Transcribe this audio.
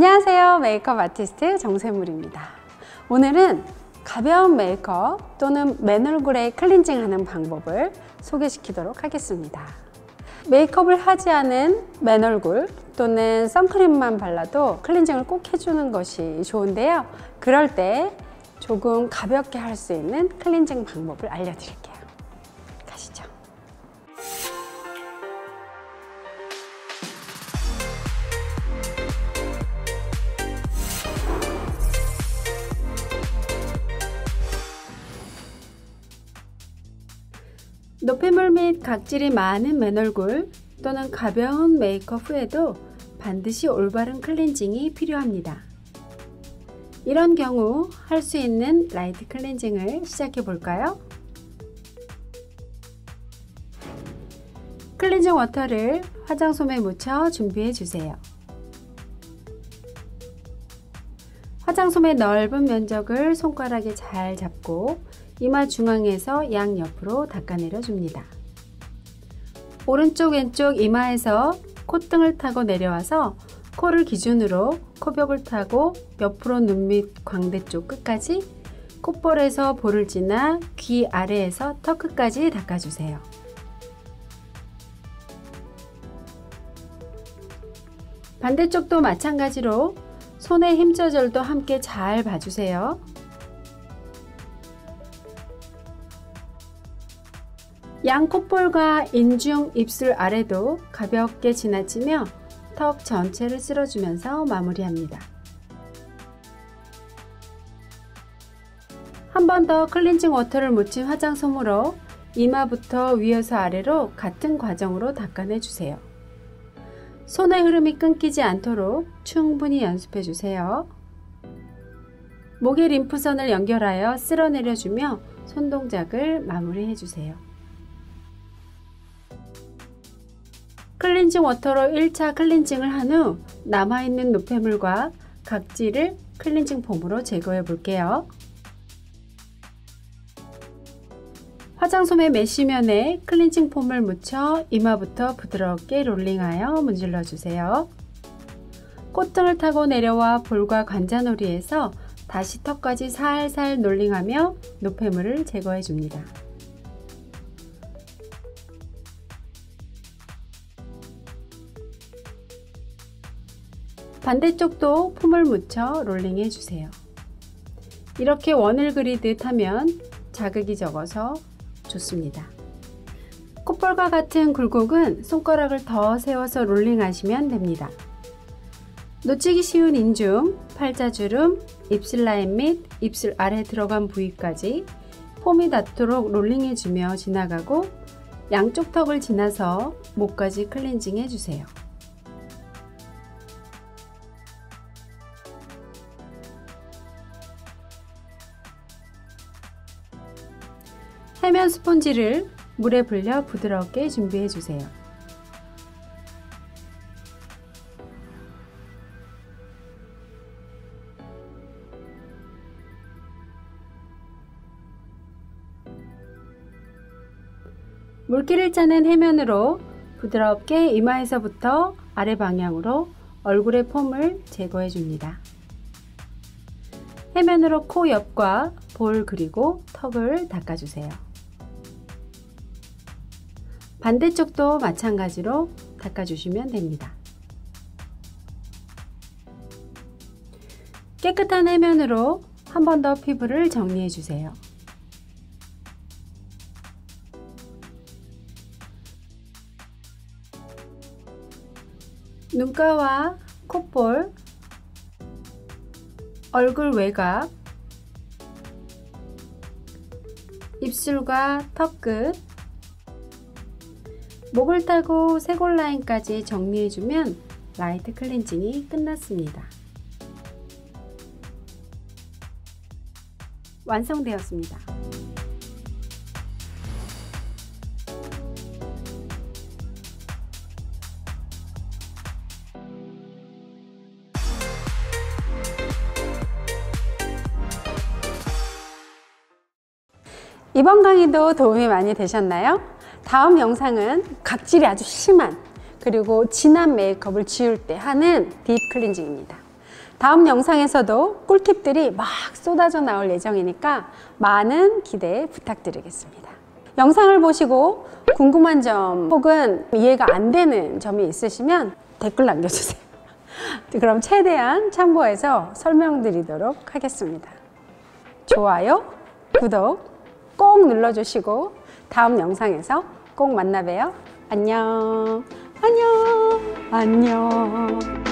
안녕하세요. 메이크업 아티스트 정세물입니다. 오늘은 가벼운 메이크업 또는 맨 얼굴에 클렌징하는 방법을 소개시키도록 하겠습니다. 메이크업을 하지 않은 맨 얼굴 또는 선크림만 발라도 클렌징을 꼭 해주는 것이 좋은데요. 그럴 때 조금 가볍게 할 수 있는 클렌징 방법을 알려드릴게요. 가시죠. 노폐물 및 각질이 많은 맨 얼굴 또는 가벼운 메이크업 후에도 반드시 올바른 클렌징이 필요합니다. 이런 경우 할 수 있는 라이트 클렌징을 시작해 볼까요? 클렌징 워터를 화장솜에 묻혀 준비해 주세요. 화장솜의 넓은 면적을 손가락에 잘 잡고 이마 중앙에서 양옆으로 닦아내려 줍니다. 오른쪽 왼쪽 이마에서 콧등을 타고 내려와서 코를 기준으로 코벽을 타고 옆으로 눈 밑 광대 쪽 끝까지, 콧볼에서 볼을 지나 귀 아래에서 턱 끝까지 닦아주세요. 반대쪽도 마찬가지로 손의 힘 조절도 함께 잘 봐주세요. 양 콧볼과 인중, 입술 아래도 가볍게 지나치며 턱 전체를 쓸어주면서 마무리합니다. 한 번 더 클렌징 워터를 묻힌 화장솜으로 이마부터 위에서 아래로 같은 과정으로 닦아내주세요. 손의 흐름이 끊기지 않도록 충분히 연습해주세요. 목의 림프선을 연결하여 쓸어내려주며 손동작을 마무리해주세요. 클렌징 워터로 1차 클렌징을 한 후 남아있는 노폐물과 각질을 클렌징 폼으로 제거해 볼게요. 화장솜의 메쉬면에 클렌징 폼을 묻혀 이마부터 부드럽게 롤링하여 문질러 주세요. 콧등을 타고 내려와 볼과 관자놀이에서 다시 턱까지 살살 롤링하며 노폐물을 제거해 줍니다. 반대쪽도 폼을 묻혀 롤링해 주세요. 이렇게 원을 그리듯 하면 자극이 적어서 좋습니다. 콧볼과 같은 굴곡은 손가락을 더 세워서 롤링 하시면 됩니다. 놓치기 쉬운 인중, 팔자주름, 입술 라인 및 입술 아래 들어간 부위까지 폼이 닿도록 롤링해 주며 지나가고 양쪽 턱을 지나서 목까지 클렌징 해주세요. 해면 스폰지를 물에 불려 부드럽게 준비해 주세요. 물기를 짜낸 해면으로 부드럽게 이마에서부터 아래 방향으로 얼굴의 폼을 제거해 줍니다. 해면으로 코 옆과 볼 그리고 턱을 닦아주세요. 반대쪽도 마찬가지로 닦아주시면 됩니다. 깨끗한 해면으로 한 번 더 피부를 정리해 주세요. 눈가와 콧볼, 얼굴 외곽, 입술과 턱 끝, 목을 타고 쇄골 라인까지 정리해주면 라이트 클렌징이 끝났습니다. 완성되었습니다. 이번 강의도 도움이 많이 되셨나요? 다음 영상은 각질이 아주 심한 그리고 진한 메이크업을 지울 때 하는 딥 클렌징입니다. 다음 영상에서도 꿀팁들이 막 쏟아져 나올 예정이니까 많은 기대 부탁드리겠습니다. 영상을 보시고 궁금한 점 혹은 이해가 안 되는 점이 있으시면 댓글 남겨주세요. 그럼 최대한 참고해서 설명드리도록 하겠습니다. 좋아요, 구독 꼭 눌러주시고 다음 영상에서 꼭 만나 봬요. 안녕, 안녕, 안녕.